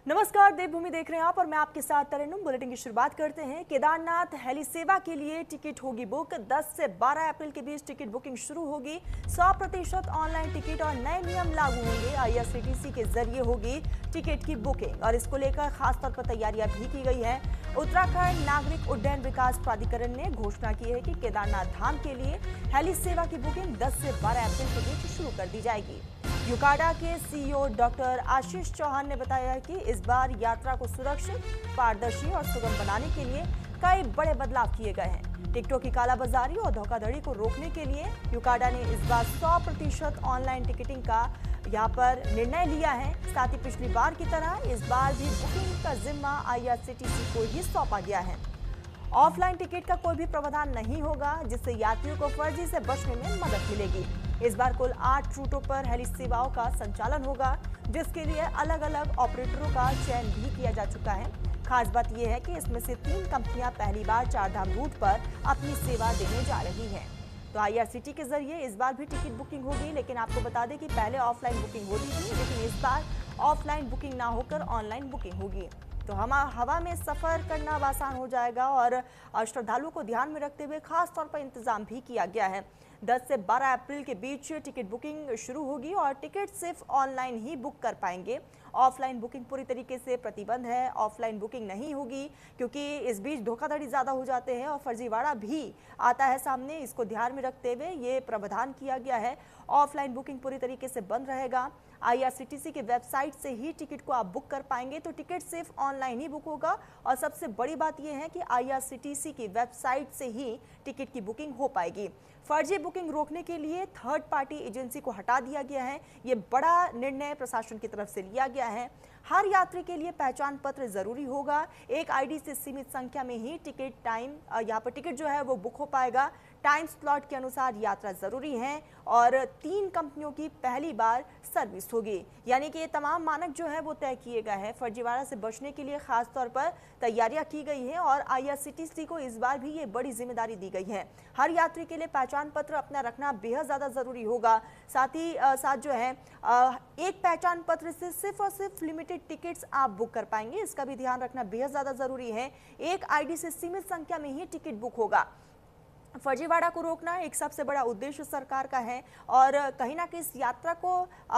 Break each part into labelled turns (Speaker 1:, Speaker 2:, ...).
Speaker 1: नमस्कार, देवभूमि देख रहे हैं आप और मैं आपके साथ तरन्नुम। बुलेटिन की शुरुआत करते हैं। केदारनाथ हेली सेवा के लिए टिकट होगी बुक। 10 से 12 अप्रैल के बीच टिकट बुकिंग शुरू होगी। 100% ऑनलाइन टिकट और नए नियम लागू होंगे। IRCTC के जरिए होगी टिकट की बुकिंग और इसको लेकर खास तौर पर तैयारियां भी की गई है। उत्तराखंड नागरिक उड्डयन विकास प्राधिकरण ने घोषणा की है कि केदारनाथ धाम के लिए हेली सेवा की बुकिंग 10 से 12 अप्रैल के बीच शुरू कर दी जाएगी। यूकाडा के CEO डॉक्टर आशीष चौहान ने बताया कि इस बार यात्रा को सुरक्षित, पारदर्शी और सुगम बनाने के लिए कई बड़े बदलाव किए गए हैं। टिकटों की कालाबाजारी और धोखाधड़ी को रोकने के लिए यूकाडा ने इस बार 100% ऑनलाइन टिकटिंग का यहाँ पर निर्णय लिया है। साथ ही पिछली बार की तरह इस बार भी बुकिंग का जिम्मा IRCTC को ही सौंपा गया है। ऑफलाइन टिकट का कोई भी प्रावधान नहीं होगा, जिससे यात्रियों को फर्जी से बचने में मदद मिलेगी। इस बार कुल 8 रूटों पर हेली सेवाओं का संचालन होगा, जिसके लिए अलग अलग ऑपरेटरों का चयन भी किया जा चुका है। खास बात यह है कि इसमें से 3 कंपनियां पहली बार चारधाम रूट पर अपनी सेवा देने जा रही हैं। तो IRCTC के जरिए इस बार भी टिकट बुकिंग होगी, लेकिन आपको बता दें कि पहले ऑफलाइन बुकिंग होती थी, लेकिन इस बार ऑफलाइन बुकिंग ना होकर ऑनलाइन बुकिंग होगी। तो हवा में सफर करना आसान हो जाएगा और श्रद्धालुओं को ध्यान में रखते हुए खास तौर पर इंतजाम भी किया गया है। 10 से 12 अप्रैल के बीच टिकट बुकिंग शुरू होगी और टिकट सिर्फ ऑनलाइन ही बुक कर पाएंगे। ऑफलाइन बुकिंग पूरी तरीके से प्रतिबंध है। ऑफलाइन बुकिंग नहीं होगी क्योंकि इस बीच धोखाधड़ी ज़्यादा हो जाते हैं और फर्जीवाड़ा भी आता है सामने। इसको ध्यान में रखते हुए ये प्रावधान किया गया है। ऑफलाइन बुकिंग पूरी तरीके से बंद रहेगा। IRCTC के वेबसाइट से ही टिकट को आप बुक कर पाएंगे, तो टिकट सिर्फ ऑनलाइन ही बुक होगा। और सबसे बड़ी बात यह है कि IRCTC की वेबसाइट से ही टिकट की बुकिंग हो पाएगी। फर्जी बुकिंग रोकने के लिए थर्ड पार्टी एजेंसी को हटा दिया गया है। ये बड़ा निर्णय प्रशासन की तरफ से लिया गया है। हर यात्री के लिए पहचान पत्र जरूरी होगा। एक ID से सीमित संख्या में ही यहाँ पर टिकट जो है वो बुक हो पाएगा। टाइम स्लॉट के अनुसार यात्रा जरूरी है और 3 कंपनियों की पहली बार सर्विस होगी। यानी कि ये तमाम मानक जो है वो तय किए गए हैं। फर्जीवाड़ा से बचने के लिए खास तौर पर तैयारियां की गई हैं और IRCTC को इस बार भी ये बड़ी जिम्मेदारी दी गई है। हर यात्री के लिए पहचान पत्र अपना रखना बेहद ज्यादा जरूरी होगा। साथ ही साथ जो है एक पहचान पत्र से सिर्फ और सिर्फ लिमिटेड टिकट्स आप बुक कर पाएंगे। इसका भी ध्यान रखना बेहद ज्यादा जरूरी है। एक ID से सीमित संख्या में ही टिकट बुक होगा। फर्जीवाड़ा को रोकना एक सबसे बड़ा उद्देश्य सरकार का है और कहीं ना कहीं इस यात्रा को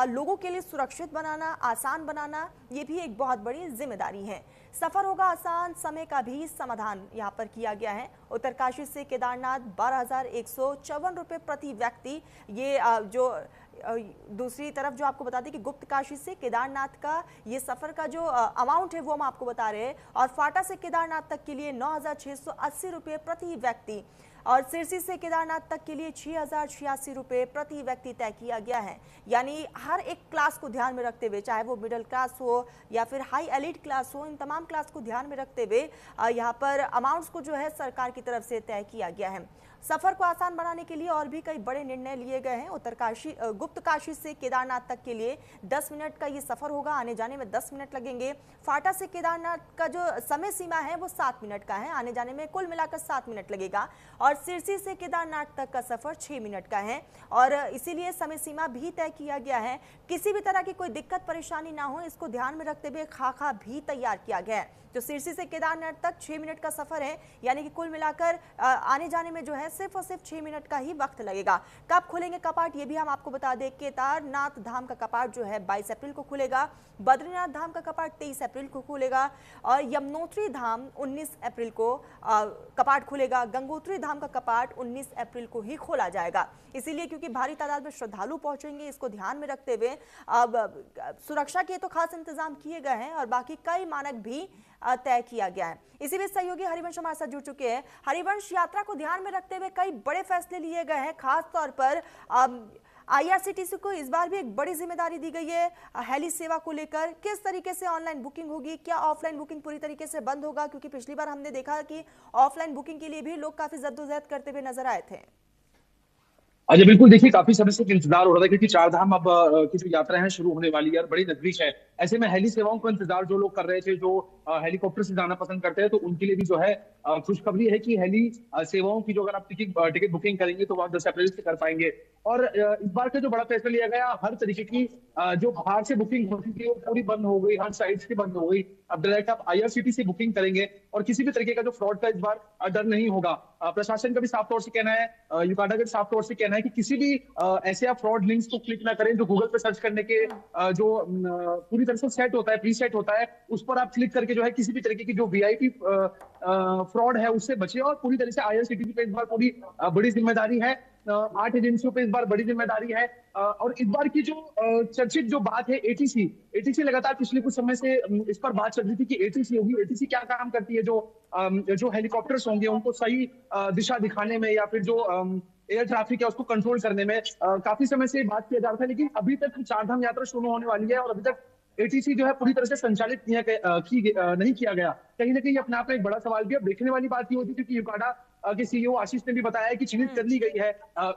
Speaker 1: लोगों के लिए सुरक्षित बनाना, आसान बनाना, ये भी एक बहुत बड़ी जिम्मेदारी है। सफर होगा आसान, समय का भी समाधान यहाँ पर किया गया है। उत्तरकाशी से केदारनाथ 12,154 रुपये प्रति व्यक्ति। ये जो दूसरी तरफ जो आपको बता दें कि गुप्त काशी से केदारनाथ का ये सफर का जो अमाउंट है वो हम आपको बता रहे हैं। और फाटा से केदारनाथ तक के लिए 9,680 रुपये प्रति व्यक्ति और सिरसी से केदारनाथ तक के लिए 6,086 रुपये प्रति व्यक्ति तय किया गया है। यानी हर एक क्लास को ध्यान में रखते हुए, चाहे वो मिडिल क्लास हो या फिर हाई एलिट क्लास हो, इन तमाम क्लास को ध्यान में रखते हुए यहाँ पर अमाउंट्स को जो है सरकार की तरफ से तय किया गया है। सफर को आसान बनाने के लिए और भी कई बड़े निर्णय लिए गए हैं। गुप्त काशी से केदारनाथ तक के लिए 10 मिनट का ये सफर होगा। आने जाने में 10 मिनट लगेंगे। फाटा से केदारनाथ का जो समय सीमा है वो 7 मिनट का है। आने जाने में कुल मिलाकर 7 मिनट लगेगा। और सिरसी से केदारनाथ तक का सफर 6 मिनट का है और इसीलिए समय सीमा भी तय किया गया है। किसी भी तरह की कोई दिक्कत परेशानी ना हो, इसको ध्यान में रखते हुए खाका भी तैयार किया गया है। जो सिरसी से केदारनाथ तक 6 मिनट का सफर है, यानी कि कुल मिलाकर आने जाने में जो है सिर्फ और सिर्फ 6 मिनट का ही वक्त लगेगा। कब खुलेंगे कपाट ये भी हम आपको बता दें। केदारनाथ धाम का कपाट जो है 22 अप्रैल को खुलेगा। बद्रीनाथ धाम का कपाट 23 अप्रैल को खुलेगा और यमुनोत्री धाम 19 अप्रैल को कपाट खुलेगा। गंगोत्री धाम का कपाट 19 अप्रैल को ही खोला जाएगा। इसीलिए क्योंकि भारी तादाद में श्रद्धालु पहुंचेंगे, इसको ध्यान में रखते हुए अब सुरक्षा के तो खास इंतजाम किए गए हैं और बाकी कई मानक भी तय किया गया है। इसी बीच सहयोगी हरिवंश हमारे साथ जुड़ चुके हैं। हरिवंश, यात्रा को ध्यान में रखते हुए कई बड़े फैसले लिए गए हैं। खास तौर पर IRCTC को इस बार भी एक बड़ी जिम्मेदारी दी गई है हेली सेवा को लेकर। किस तरीके से ऑनलाइन बुकिंग होगी, क्या ऑफलाइन बुकिंग पूरी तरीके से बंद होगा? क्योंकि पिछली बार हमने देखा कि ऑफलाइन बुकिंग के लिए भी लोग काफी जद्दोजहद करते हुए नजर आए थे।
Speaker 2: अच्छा बिल्कुल, देखिए काफी समय से इंतजार हो रहा था क्योंकि चार धाम अब की जो यात्रा है शुरू होने वाली है और बड़ी नजदीक है। ऐसे में हेली सेवाओं का इंतजार जो लोग कर रहे थे, जो हेलीकॉप्टर से जाना पसंद करते हैं, तो उनके लिए भी जो है खुशखबरी है कि हेली सेवाओं की जो अगर आप टिकट टिकट बुकिंग करेंगे तो वो आप 10 अप्रैल से कर पाएंगे। और इस बार का जो बड़ा फैसला लिया गया, हर तरीके की जो बाहर से बुकिंग होती थी वो पूरी बंद हो गई, हर साइट से बंद हो गई। अब डायरेक्ट आप आईआरसीटी से बुकिंग करेंगे और किसी भी तरीके का जो फ्रॉड का इस बार डर नहीं होगा। प्रशासन का भी साफ तौर से कहना है, यूकाडा का भी साफ तौर से कहना है कि किसी भी ऐसे आप फ्रॉड लिंक्स को क्लिक ना करें जो गूगल पे सर्च करने के जो पूरी तरह से सेट होता है, प्री सेट होता है, उस पर आप क्लिक करके जो है किसी भी तरीके की जो वीआईपी फ्रॉड है उससे बचे। और पूरी तरह से आईआरसीटीसी पे इस बार पूरी बड़ी जिम्मेदारी है, 8 एजेंसियों पे इस बार बड़ी जिम्मेदारी है। और इस बार की जो चर्चित जो बात है एटीसी, एटीसी लगातार पिछले कुछ समय से इस पर बात चल रही थी कि एटीसी होगी। एटीसी क्या काम करती है, जो हेलीकॉप्टर्स होंगे उनको सही दिशा दिखाने में या फिर जो एयर ट्रैफिक है उसको कंट्रोल करने में काफी समय से बात किया जा रहा था। लेकिन अभी तक चारधाम यात्रा शुरू होने वाली है और अभी तक एटीसी जो है पूरी तरह से संचालित नहीं किया गया। कहीं ना कहीं अपने आप में एक बड़ा सवाल भी अब देखने वाली बात ये होती है, क्योंकि यूकाडा के सीईओ आशीष ने भी बताया है कि चिन्हित कर ली गई है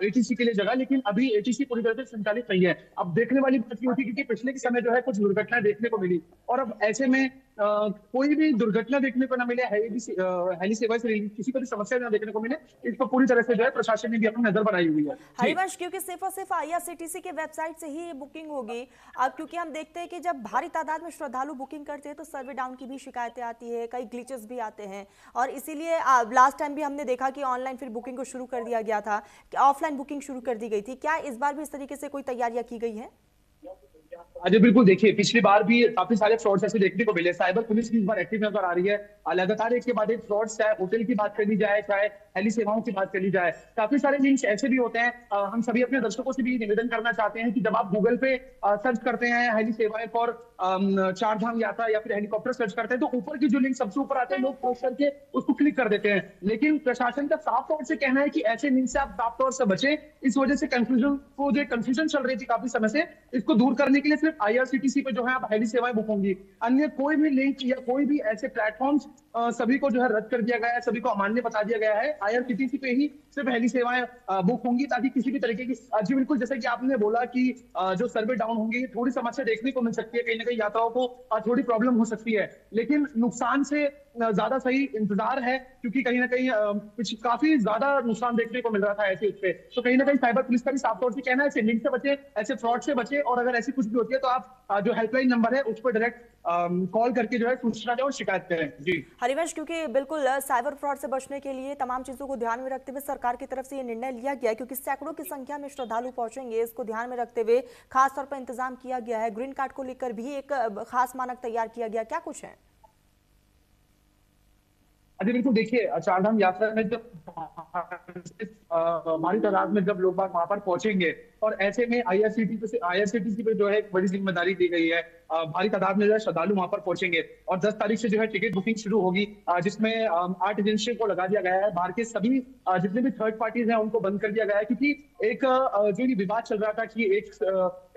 Speaker 2: एटीसी के लिए जगह, लेकिन अभी एटीसी पूरी तरह से संचालित नहीं है। अब देखने वाली बात ये होती है, क्योंकि पिछले के समय जो है कुछ दुर्घटनाएं देखने को मिली और अब ऐसे में कोई भी दुर्घटना देखने को ना मिले, हेली सेवा से रिलेटेड किसी को भी समस्या ना देखने को मिले, इस पर पूरी तरह से जो है प्रशासन ने भी अपनी नजर बनाई हुई है। जी।
Speaker 1: हरिवंश, क्योंकि सिर्फ और सिर्फ आईआरसीटीसी के वेबसाइट से ही ये बुकिंग होगी। अब क्योंकि हम देखते हैं कि जब भारी तादाद में श्रद्धालु बुकिंग करते हैं तो सर्वे डाउन की भी शिकायतें आती है, कई ग्लिचेस भी आते हैं और इसीलिए लास्ट टाइम भी हमने देखा कि ऑनलाइन फिर बुकिंग को शुरू कर दिया गया था, कि ऑफलाइन बुकिंग शुरू कर दी गई थी। क्या इस बार भी इस तरीके से कोई तैयारियां की गई है?
Speaker 2: अजय बिल्कुल, देखिए पिछली बार भी काफी सारे फ्रॉड्स ऐसे देखने को मिले। साइबर पुलिस भी इस बार एक्टिव नजर आ रही है। लगातार एक के बाद एक फ्रॉड्स, चाहे होटल की बात कर ली जाए, चाहे हेली सेवाओं की बात कर ली जाए, काफी सारे लिंक्स ऐसे भी होते हैं। हम सभी अपने दर्शकों से भी निवेदन करना चाहते हैं कि जब आप गूगल पे सर्च करते हैं हेली सेवाएं फॉर चार धाम यात्रा या फिर हेलीकॉप्टर सर्च करते हैं, तो ऊपर की जो लिंक सबसे ऊपर आते हैं लोग पोस्ट करके उसको क्लिक कर देते हैं। लेकिन प्रशासन का साफ तौर से कहना है कि ऐसे लिंक से आप साफ तौर से बचे। इस वजह से कंफ्यूजन चल रही थी काफी समय से, इसको दूर करने के लिए सिर्फ आईआरसीटीसी पे जो है आप हेली सेवाएं बुक होंगी। अन्य कोई भी लिंक या कोई भी ऐसे प्लेटफॉर्म्स सभी को जो है रद्द कर दिया गया है, सभी को अमान्य बता दिया गया है। आईआरसीटीसी पे ही सिर्फ हेली सेवाएं बुक होंगी, ताकि किसी भी तरीके की जी बिल्कुल, जैसे कि आपने बोला कि जो सर्वे डाउन होंगे थोड़ी समस्या देखने को मिल सकती है, कहीं ना कहीं यात्राओं को थोड़ी प्रॉब्लम हो सकती है, लेकिन नुकसान से ज्यादा सही इंतजार है, क्योंकि कहीं ना कहीं कुछ काफी ज्यादा नुकसान देखने को मिल रहा था ऐसे उस पे। तो कहीं ना कहीं साइबर पुलिस का भी साफ तौर से कहना है ऐसे लिंक से बचे, ऐसे फ्रॉड से बचे, और अगर ऐसी कुछ भी होती है तो आप जो हेल्पलाइन नंबर है उस पर डायरेक्ट कॉल करके जो है सूचना दें और शिकायत करें। जी
Speaker 1: हरिवंश, क्योंकि बिल्कुल साइबर फ्रॉड से बचने के लिए तमाम चीजों को ध्यान में रखते हुए सरकार की तरफ से ये निर्णय लिया गया है, क्योंकि सैकड़ों की संख्या में श्रद्धालु पहुंचेंगे। इसको ध्यान में रखते हुए खास तौर पर इंतजाम किया गया है। ग्रीन कार्ड को लेकर भी एक खास मानक तैयार किया गया, क्या कुछ है?
Speaker 2: अभी बिल्कुल, देखिए चारधाम यात्रा में जब भारी तादाद में जब लोग बाग वहां पर पहुंचेंगे और ऐसे में आईआरसीटीसी पे जो है एक बड़ी जिम्मेदारी दी गई है। भारी तादाद में जो है श्रद्धालु वहां पर पहुंचेंगे और 10 तारीख से जो है टिकट बुकिंग शुरू होगी, जिसमें 8 एजेंसियों को लगा दिया गया है। बाहर के सभी जितने भी थर्ड पार्टीज हैं उनको बंद कर दिया गया है, क्योंकि एक जो ये विवाद चल रहा था कि एक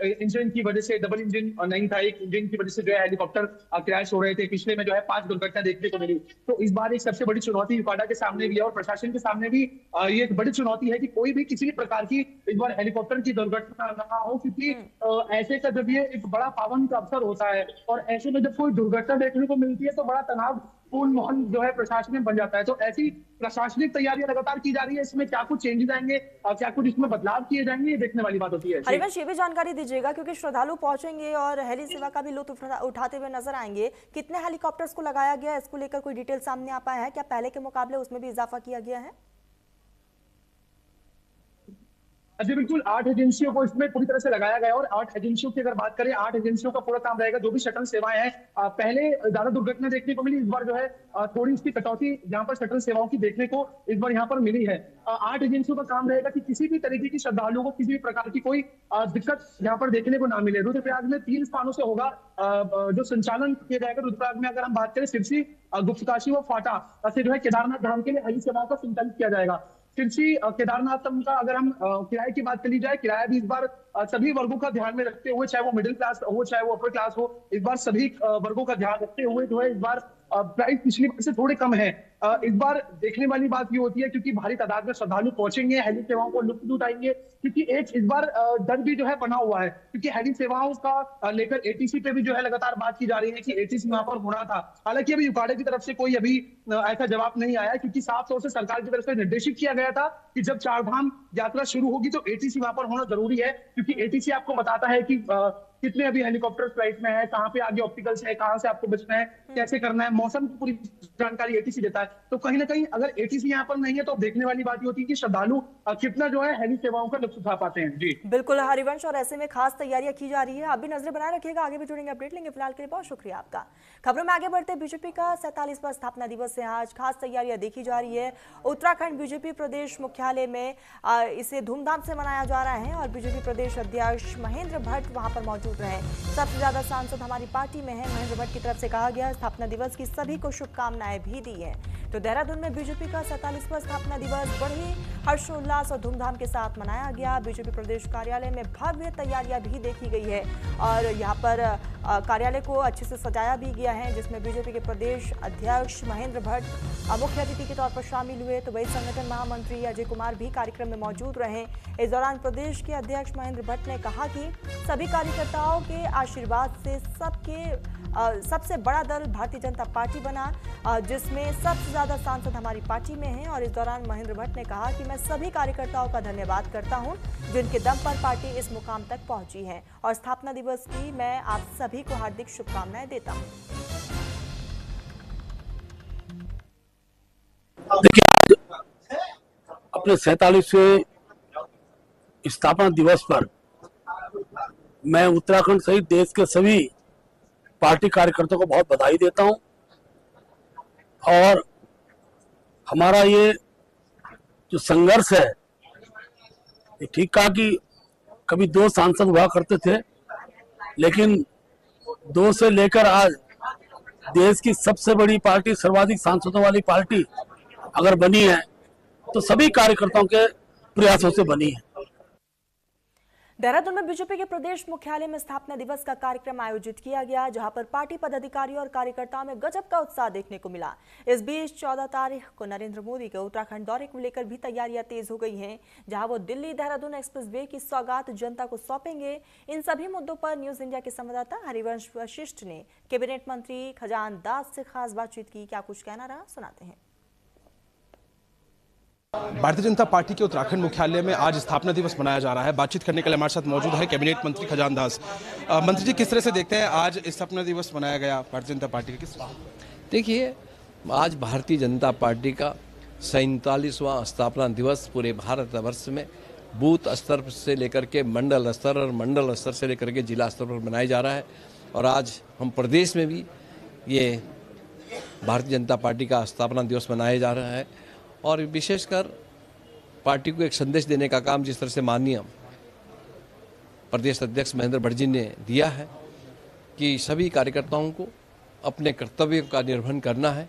Speaker 2: इंजन की वजह से, डबल इंजन नहीं था, एक इंजन की वजह से जो है हेलीकॉप्टर क्रैश हो रहे थे। पिछले में जो है 5 दुर्घटना देखने को मिली। तो इस बार एक सबसे बड़ी चुनौती यूकाडा के सामने भी है और प्रशासन के सामने भी ये एक बड़ी चुनौती है कि कोई भी किसी भी प्रकार की इस बार हेलीकॉप्टर की दुर्घटना ना हो, क्योंकि ऐसे का जब ये एक बड़ा पावन का अवसर होता है और ऐसे में जब कोई दुर्घटना देखने को मिलती है तो बड़ा तनावपूर्ण माहौल जो है प्रशासन में बन जाता है। तो ऐसी प्रशासनिक तैयारियां लगातार की जा रही है। इसमें क्या कुछ चेंजेस आएंगे और क्या कुछ इसमें बदलाव किए जाएंगे, ये देखने वाली बात होती है।
Speaker 1: हरिवंश, ये भी जानकारी दीजिएगा, क्योंकि श्रद्धालु पहुंचेंगे और हेली सेवा का भी लुत्फ उठाते हुए नजर आएंगे। कितने हेलीकॉप्टर्स को लगाया गया है, इसको लेकर कोई डिटेल सामने आ पाया है? क्या पहले के मुकाबले उसमें भी इजाफा किया गया है?
Speaker 2: जी बिल्कुल, 8 एजेंसियों को इसमें पूरी तरह से लगाया गया है और 8 एजेंसियों की अगर बात करें, 8 एजेंसियों का पूरा काम रहेगा। जो भी शटल सेवाएं हैं, पहले ज्यादा दुर्घटना देखने को मिली, इस बार जो है थोड़ी इसकी कटौती जहां पर शटल सेवाओं की देखने को इस बार यहाँ पर मिली है। 8 एजेंसियों का काम रहेगा कि किसी भी तरीके की श्रद्धालुओं को किसी भी प्रकार की कोई दिक्कत यहाँ पर देखने को ना मिले। रुद्रप्रयाग में 3 स्थानों से होगा जो संचालन किया जाएगा। रुद्रप्रयाग में अगर हम बात करें, सिरसी, गुप्तकाशी व फाटा से जो है केदारनाथ धाम के लिए हेली सेवाओं का संचालित किया जाएगा। तिरछी केदारनाथ का अगर हम किराए की बात कर ली जाए, किराया भी इस बार सभी वर्गों का ध्यान में रखते हुए, चाहे वो मिडिल क्लास हो चाहे वो अपर क्लास हो, इस बार सभी वर्गों का ध्यान रखते हुए जो है इस बार प्राइस पिछली बार से थोड़े कम है। इस बार देखने वाली बात ये होती है क्योंकि भारी तादाद में श्रद्धालु पहुंचेंगे, हेली सेवाओं को लुत्फ उठाएंगे, क्योंकि एक इस बार डर भी जो है बना हुआ है, क्योंकि हेली सेवाओं का लेकर एटीसी पे भी जो है लगातार बात की जा रही है कि एटीसी वहां पर होना था। हालांकि अभी यूकाडा की तरफ से कोई अभी ऐसा जवाब नहीं आया, क्योंकि साफ तौर से सरकार की तरफ से निर्देशित किया गया था कि जब चारधाम यात्रा शुरू होगी तो एटीसी वहां पर होना जरूरी है, क्योंकि एटीसी आपको बताता है कि कितने अभी हेलीकॉप्टर फ्लाइट में है, कहाँ पे आगे ऑप्टिकल्स है, कहाँ से आपको बचना है, कैसे करना है, मौसम की पूरी जानकारी एटीसी देता है। तो कहीं ना कहीं अगर एटीसी यहाँ पर नहीं है तो देखने वाली बात ये होती है कि श्रद्धालु कितना जो है हेली सेवाओं का लुत्फ उठा पाते हैं। जी
Speaker 1: बिल्कुल हरिवंश, और ऐसे में खास तैयारियां की जा रही है। अभी नजर बनाए रखिएगा, आगे भी जुड़ेंगे, अपडेट लेंगे। फिलहाल के लिए बहुत शुक्रिया आपका। खबरों में आगे बढ़ते, बीजेपी का 47वां स्थापना दिवस है आज, खास तैयारियां देखी जा रही है। उत्तराखंड बीजेपी प्रदेश मुख्यालय में इसे धूमधाम से मनाया जा रहा है और बीजेपी प्रदेश अध्यक्ष महेंद्र भट्ट वहां पर मौजूद रहे। सबसे ज्यादा सांसद हमारी पार्टी में है। महेंद्र भट्ट की तरफ से कहा गया स्थापना दिवस की सभी को शुभकामनाएं भी दी है। तो देहरादून में बीजेपी का 47वां स्थापना दिवस बड़े हर्षोल्लास और धूमधाम के साथ मनाया गया। बीजेपी प्रदेश कार्यालय में भव्य तैयारियां भी देखी गई है और यहाँ पर कार्यालय को अच्छे से सजाया भी गया है, जिसमें बीजेपी के प्रदेश अध्यक्ष महेंद्र भट्ट मुख्य अतिथि के तौर पर शामिल हुए। तो वही संगठन महामंत्री अजय कुमार भी कार्यक्रम में मौजूद रहे। इस दौरान प्रदेश के अध्यक्ष महेंद्र भट्ट ने कहा कि सभी कार्यकर्ताओं के आशीर्वाद से सबसे बड़ा दल भारतीय जनता पार्टी बना, जिसमें सबसे ज्यादा सांसद हमारी पार्टी में हैं। और इस दौरान महेंद्र भट्ट ने कहा कि मैं सभी कार्यकर्ताओं का धन्यवाद करता हूं जिनके दम पर पार्टी इस मुकाम तक पहुंची है और स्थापना दिवस की मैं आप सभी को हार्दिक शुभकामनाएं देता हूं।
Speaker 3: देखिए, आज अपने 47वें स्थापना दिवस पर मैं उत्तराखंड सहित देश के सभी पार्टी कार्यकर्ताओं को बहुत बधाई देता हूं। और हमारा ये जो संघर्ष है, ये ठीक कहा कि कभी 2 सांसद हुआ करते थे, लेकिन 2 से लेकर आज देश की सबसे बड़ी पार्टी, सर्वाधिक सांसदों वाली पार्टी अगर बनी है तो सभी कार्यकर्ताओं के प्रयासों से बनी है।
Speaker 1: देहरादून में बीजेपी के प्रदेश मुख्यालय में स्थापना दिवस का कार्यक्रम आयोजित किया गया, जहां पर पार्टी पदाधिकारियों और कार्यकर्ताओं में गजब का उत्साह देखने को मिला। इस बीच 14 तारीख को नरेंद्र मोदी के उत्तराखंड दौरे को लेकर भी तैयारियां तेज हो गई हैं, जहां वो दिल्ली देहरादून एक्सप्रेसवे की सौगात जनता को सौंपेंगे। इन सभी मुद्दों पर न्यूज इंडिया के संवाददाता हरिवंश वशिष्ठ ने कैबिनेट मंत्री खजान दास से खास बातचीत की। क्या कुछ कहना रहा, सुनाते हैं।
Speaker 4: भारतीय जनता पार्टी के उत्तराखंड मुख्यालय में आज स्थापना दिवस मनाया जा रहा है। बातचीत करने के लिए हमारे साथ मौजूद है कैबिनेट मंत्री खजान दास। मंत्री जी, किस तरह से देखते हैं आज स्थापना दिवस मनाया गया भारतीय जनता पार्टी के? किस
Speaker 5: देखिए, आज भारतीय जनता पार्टी का 47वां स्थापना दिवस पूरे भारतवर्ष में बूथ स्तर से लेकर के मंडल स्तर और मंडल स्तर से लेकर के जिला स्तर पर मनाया जा रहा है। और आज हम प्रदेश में भी ये भारतीय जनता पार्टी का स्थापना दिवस मनाया जा रहा है। और विशेषकर पार्टी को एक संदेश देने का काम जिस तरह से माननीय प्रदेश अध्यक्ष महेंद्र भट्ट जी ने दिया है कि सभी कार्यकर्ताओं को अपने कर्तव्यों का निर्वहन करना है।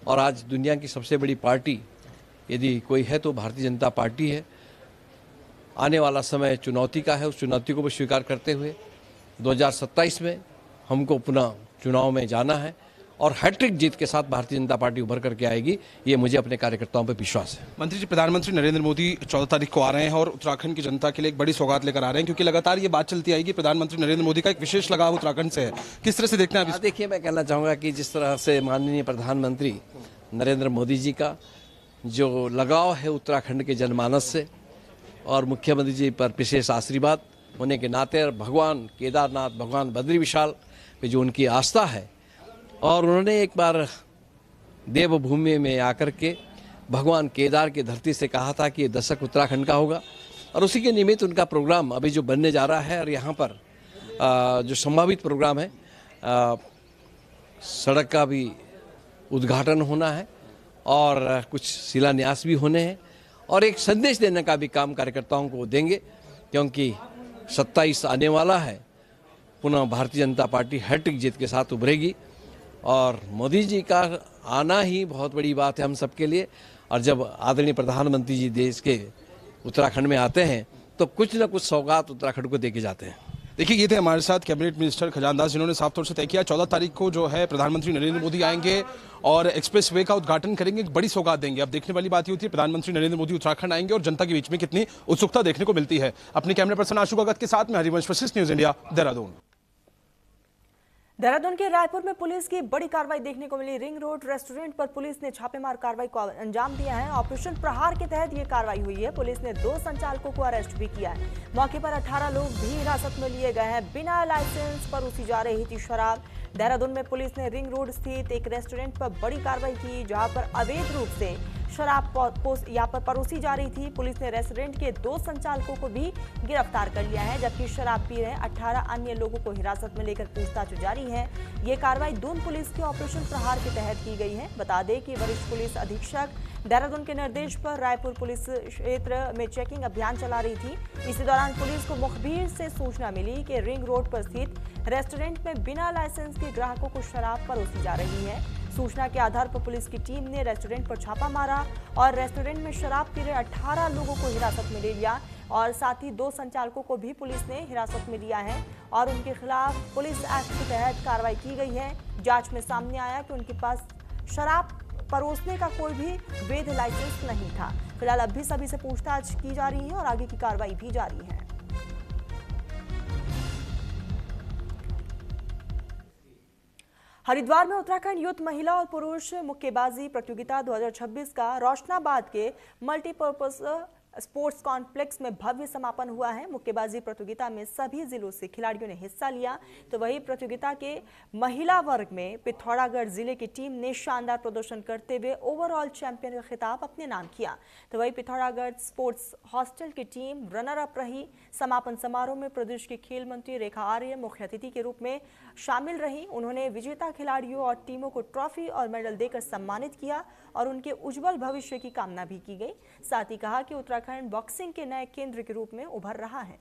Speaker 5: और आज दुनिया की सबसे बड़ी पार्टी यदि कोई है तो भारतीय जनता पार्टी है। आने वाला समय चुनौती का है, उस चुनौती को भी स्वीकार करते हुए 2027 में हमको पुनः चुनाव में जाना है और हैट्रिक जीत के साथ भारतीय जनता पार्टी उभर करके आएगी, ये मुझे अपने कार्यकर्ताओं पर विश्वास है।
Speaker 4: मंत्री जी, प्रधानमंत्री नरेंद्र मोदी 14 तारीख को आ रहे हैं और उत्तराखंड की जनता के लिए एक बड़ी सौगात लेकर आ रहे हैं, क्योंकि लगातार ये बात चलती आएगी प्रधानमंत्री नरेंद्र मोदी का एक विशेष लगाव उत्तराखंड से है। किस तरह से देखते हैं आप?
Speaker 5: देखिए, मैं कहना चाहूँगा कि जिस तरह से माननीय प्रधानमंत्री नरेंद्र मोदी जी का जो लगाव है उत्तराखंड के जनमानस से और मुख्यमंत्री जी पर विशेष आशीर्वाद होने के नाते भगवान केदारनाथ, भगवान बद्री विशाल पे जो उनकी आस्था है, और उन्होंने एक बार देवभूमि में आकर के भगवान केदार की धरती से कहा था कि ये दशक उत्तराखंड का होगा। और उसी के निमित्त उनका प्रोग्राम अभी जो बनने जा रहा है, और यहाँ पर जो संभावित प्रोग्राम है, सड़क का भी उद्घाटन होना है और कुछ शिलान्यास भी होने हैं और एक संदेश देने का भी काम कार्यकर्ताओं को देंगे, क्योंकि 27 आने वाला है। पुनः भारतीय जनता पार्टी हैट्रिक जीत के साथ उभरेगी और मोदी जी का आना ही बहुत बड़ी बात है हम सबके लिए। और जब आदरणीय प्रधानमंत्री जी देश के उत्तराखंड में आते हैं तो कुछ न कुछ सौगात उत्तराखंड को देके जाते हैं।
Speaker 4: देखिए, ये थे हमारे साथ कैबिनेट मिनिस्टर खजानदास, जिन्होंने साफ तौर से तय किया 14 तारीख को जो है प्रधानमंत्री नरेंद्र मोदी आएंगे और एक्सप्रेस वे का उद्घाटन करेंगे, एक बड़ी सौगात देंगे। अब देखने वाली बात ये होती है प्रधानमंत्री नरेंद्र मोदी उत्तराखंड आएंगे और जनता के बीच में कितनी उत्सुकता देखने को मिलती है। अपने कैमरा पर्सन आशु भगत के साथ में हरिवंश वशिष्ठ, न्यूज इंडिया, देहरादून।
Speaker 1: देहरादून के रायपुर में पुलिस की बड़ी कार्रवाई देखने को मिली। रिंग रोड रेस्टोरेंट पर पुलिस ने छापेमार कार्रवाई को अंजाम दिया है। ऑपरेशन प्रहार के तहत ये कार्रवाई हुई है। पुलिस ने 2 संचालकों को अरेस्ट भी किया है। मौके पर 18 लोग भी हिरासत में लिए गए हैं। बिना लाइसेंस पर परोसी जा रही थी शराब। देहरादून में पुलिस ने रिंग रोड स्थित एक रेस्टोरेंट पर बड़ी कार्रवाई की, जहां पर अवैध रूप से शराब यहाँ पर परोसी जा रही थी। पुलिस ने रेस्टोरेंट के 2 संचालकों को भी गिरफ्तार कर लिया है, जबकि शराब पी रहे 18 अन्य लोगों को हिरासत में लेकर पूछताछ जारी है। ये कार्रवाई दून पुलिस के ऑपरेशन प्रहार के तहत की गई है। बता दें कि वरिष्ठ पुलिस अधीक्षक देहरादून के निर्देश पर रायपुर पुलिस क्षेत्र में चेकिंग अभियान चला रही थी। इसी दौरान पुलिस को मुखबिर से सूचना मिली कि रिंग रोड पर स्थित रेस्टोरेंट में बिना लाइसेंस के ग्राहकों को शराब परोसी जा रही है। सूचना के आधार पर पुलिस की टीम ने रेस्टोरेंट पर छापा मारा और रेस्टोरेंट में शराब पी रहे 18 लोगों को हिरासत में ले लिया और साथ ही 2 संचालकों को भी पुलिस ने हिरासत में लिया है और उनके खिलाफ पुलिस एक्ट के तहत कार्रवाई की गई है। जांच में सामने आया कि उनके पास शराब परोसने का कोई भी वैध लाइसेंस नहीं था। फिलहाल अब भी सभी से पूछताछ की जा रही है और आगे की कार्रवाई भी जारी है। हरिद्वार में उत्तराखंड यूथ महिला और पुरुष मुक्केबाजी प्रतियोगिता 2026 का रोशनाबाद के मल्टीपर्पज स्पोर्ट्स कॉम्प्लेक्स में भव्य समापन हुआ है। मुक्केबाजी प्रतियोगिता में सभी जिलों से खिलाड़ियों ने हिस्सा लिया, तो वही प्रतियोगिता के महिला वर्ग में पिथौरागढ़ जिले की टीम ने शानदार प्रदर्शन करते हुए ओवरऑल चैंपियन का खिताब अपने नाम किया। तो वही पिथौरागढ़ स्पोर्ट्स हॉस्टल की टीम रनर अप रही। समापन समारोह में प्रदेश की खेल मंत्री रेखा आर्य मुख्य अतिथि के रूप में शामिल रही। उन्होंने विजेता खिलाड़ियों और टीमों को ट्रॉफी और मेडल देकर सम्मानित किया और उनके उज्जवल भविष्य की कामना भी की गई। साथ ही कहा कि उत्तराखंड बॉक्सिंग के नए केंद्र के रूप में उभर रहा है।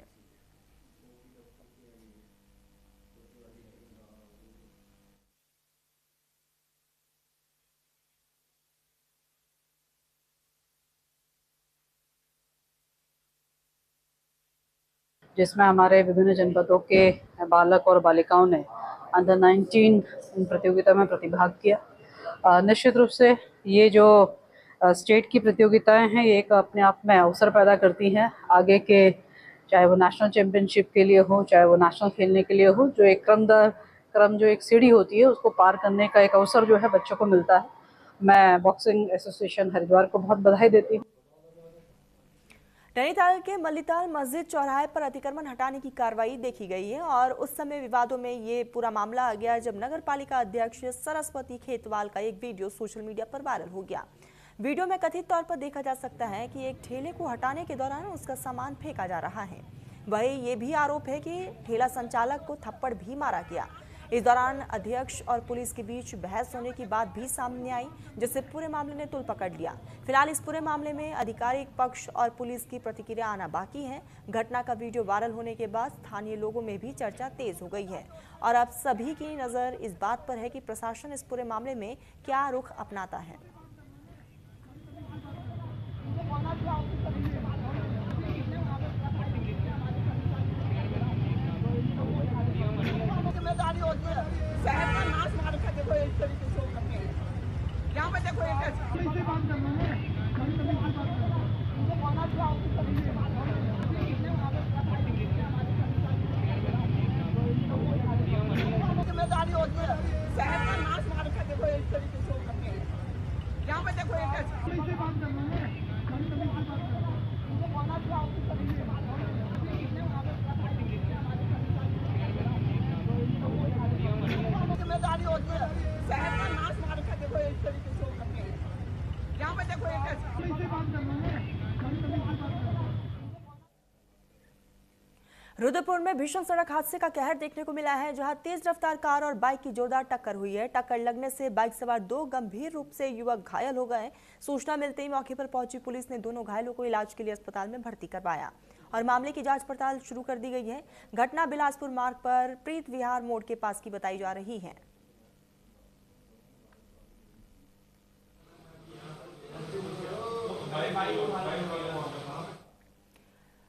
Speaker 6: जिसमें हमारे विभिन्न जनपदों के बालक और बालिकाओं ने अंडर 19 प्रतियोगिता में प्रतिभाग किया। निश्चित रूप से ये जो स्टेट की प्रतियोगिताएं हैं, ये एक अपने आप में अवसर पैदा करती हैं आगे के, चाहे वो नेशनल चैंपियनशिप के लिए हो, चाहे वो नेशनल खेलने के लिए हो। जो एक क्रम जो एक सीढ़ी होती है, उसको पार करने का एक अवसर जो है बच्चों को मिलता है। मैं बॉक्सिंग एसोसिएशन हरिद्वार को बहुत बधाई देती हूँ।
Speaker 1: नैनीताल के मल्लीताल मस्जिद चौराहे पर अतिक्रमण हटाने की कार्रवाई देखी गई है और उस समय विवादों में ये पूरा मामला आ गया जब नगर पालिका अध्यक्ष सरस्वती खेतवाल का एक वीडियो सोशल मीडिया पर वायरल हो गया। वीडियो में कथित तौर पर देखा जा सकता है कि एक ठेले को हटाने के दौरान उसका सामान फेंका जा रहा है। वहीं ये भी आरोप है कि ठेला संचालक को थप्पड़ भी मारा गया। इस दौरान अध्यक्ष और पुलिस के बीच बहस होने की बात भी सामने आई, जिससे पूरे मामले ने तूल पकड़ लिया। फिलहाल इस पूरे मामले में आधिकारिक पक्ष और पुलिस की प्रतिक्रिया आना बाकी है। घटना का वीडियो वायरल होने के बाद स्थानीय लोगों में भी चर्चा तेज हो गई है और अब सभी की नजर इस बात पर है कि प्रशासन इस पूरे मामले में क्या रुख अपनाता है।
Speaker 7: जिम्मेदारी होती है शहर का नाश मार के देखो इस तरीके से करते हैं। यहाँ पे देखो ये जिम्मेदारी होती है शहर का नाश मार के देखो इस तरीके से करते हैं। यहाँ पे देखो ये जिम्मेदारी होती है शहर का नाश मार के देखो इस तरीके से करते हैं। यहाँ पे देखो
Speaker 1: रुद्रपुर में भीषण सड़क हादसे का कहर देखने को मिला है, जहां तेज रफ्तार कार और बाइक की जोरदार टक्कर हुई है। टक्कर लगने से बाइक सवार 2 गंभीर रूप से युवक घायल हो गए। सूचना मिलते ही मौके पर पहुंची पुलिस ने दोनों घायलों को इलाज के लिए अस्पताल में भर्ती करवाया और मामले की जांच पड़ताल शुरू कर दी गई है। घटना बिलासपुर मार्ग पर प्रीत विहार मोड़ के पास की बताई जा रही है।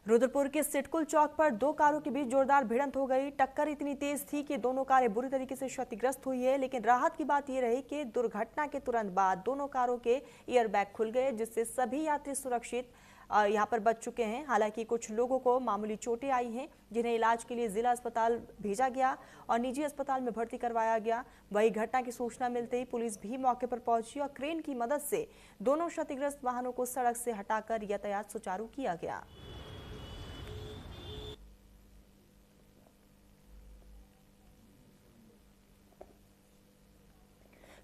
Speaker 1: रुद्रपुर के सिटकुल चौक पर दो कारों के बीच जोरदार भिड़ंत हो गई। टक्कर इतनी तेज थी कि दोनों कारें बुरी तरीके से क्षतिग्रस्त हुई है, लेकिन राहत की बात यह रही कि दुर्घटना के तुरंत बाद दोनों कारों के एयरबैग खुल गए, जिससे सभी यात्री सुरक्षित यहां पर बच चुके हैं। हालांकि कुछ लोगों को मामूली चोटें आई हैं, जिन्हें इलाज के लिए जिला अस्पताल भेजा गया और निजी अस्पताल में भर्ती करवाया गया। वही घटना की सूचना मिलते ही पुलिस भी मौके पर पहुंची और क्रेन की मदद से दोनों क्षतिग्रस्त वाहनों को सड़क से हटाकर यातायात सुचारू किया गया।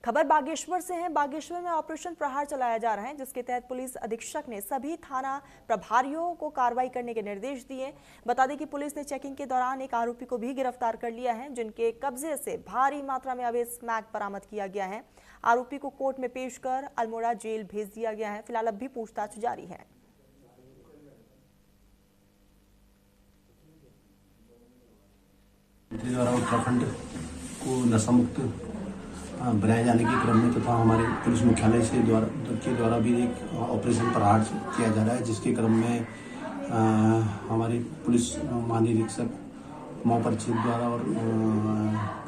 Speaker 1: खबर बागेश्वर से है। बागेश्वर में ऑपरेशन प्रहार चलाया जा रहा है, जिसके तहत पुलिस अधीक्षक ने सभी थाना प्रभारियों को कार्रवाई करने के निर्देश दिए। बता दें कि पुलिस ने चेकिंग के दौरान एक आरोपी को भी गिरफ्तार कर लिया है, जिनके कब्जे से भारी मात्रा में अवैध स्मैक बरामद किया गया है। आरोपी को कोर्ट में पेश कर अल्मोड़ा जेल भेज दिया गया है। फिलहाल अब भी पूछताछ जारी है।
Speaker 8: उत्तराखंड को नशा मुक्त बनाए जाने के क्रम में तथा हमारे पुलिस मुख्यालय के द्वारा भी एक ऑपरेशन प्रहार किया जा रहा है, जिसके क्रम में हमारे पुलिस महानिरीक्षक उमा परिषद द्वारा और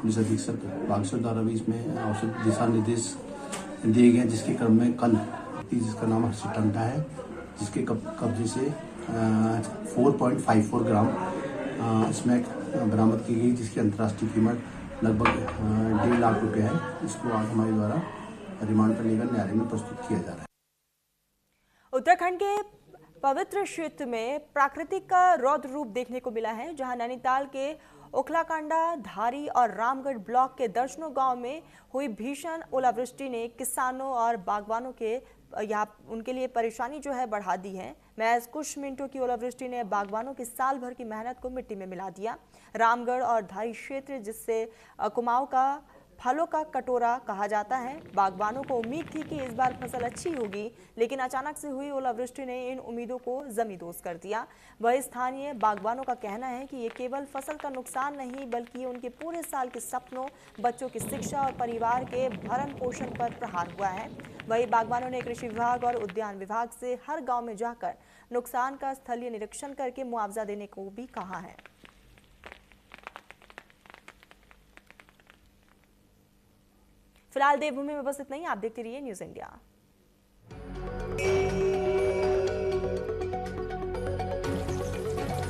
Speaker 8: पुलिस अधीक्षक बागेश्वर द्वारा भी इसमें आवश्यक दिशा निर्देश दिए गए, जिसके क्रम में कल जिसका नाम हर्षित टंटा है, जिसके कब्जे से 4.54 ग्राम स्मैक बरामद की गई, जिसकी अंतर्राष्ट्रीय कीमत लगभग 1.5 लाख रुपए है। इसको आज हमारे द्वारा रिमांड पर लेकर न्यायालय में प्रस्तुत किया जा रहा है।
Speaker 1: उत्तराखंड के पवित्र क्षेत्र में प्राकृतिक का रौद्र रूप देखने को मिला है, जहां नैनीताल के ओखलाकांडा, धारी और रामगढ़ ब्लॉक के दर्जनों गांव में हुई भीषण ओलावृष्टि ने किसानों और बागवानों के उनके लिए परेशानी जो है बढ़ा दी है। महज कुछ मिनटों की ओलावृष्टि ने बागवानों की साल भर की मेहनत को मिट्टी में मिला दिया। रामगढ़ और धारी क्षेत्र, जिससे कुमाऊं का फलों का कटोरा कहा जाता है, बागवानों को उम्मीद थी कि इस बार फसल अच्छी होगी, लेकिन अचानक से हुई ओलावृष्टि ने इन उम्मीदों को जमींदोज कर दिया। वह स्थानीय बागवानों का कहना है कि ये केवल फसल का नुकसान नहीं, बल्कि उनके पूरे साल के सपनों, बच्चों की शिक्षा और परिवार के भरण पोषण पर प्रहार हुआ है। वही बागवानों ने कृषि विभाग और उद्यान विभाग से हर गाँव में जाकर नुकसान का स्थलीय निरीक्षण करके मुआवजा देने को भी कहा है। फिलहाल देवभूमि में बस इतना ही। आप देखते रहिए न्यूज़ इंडिया।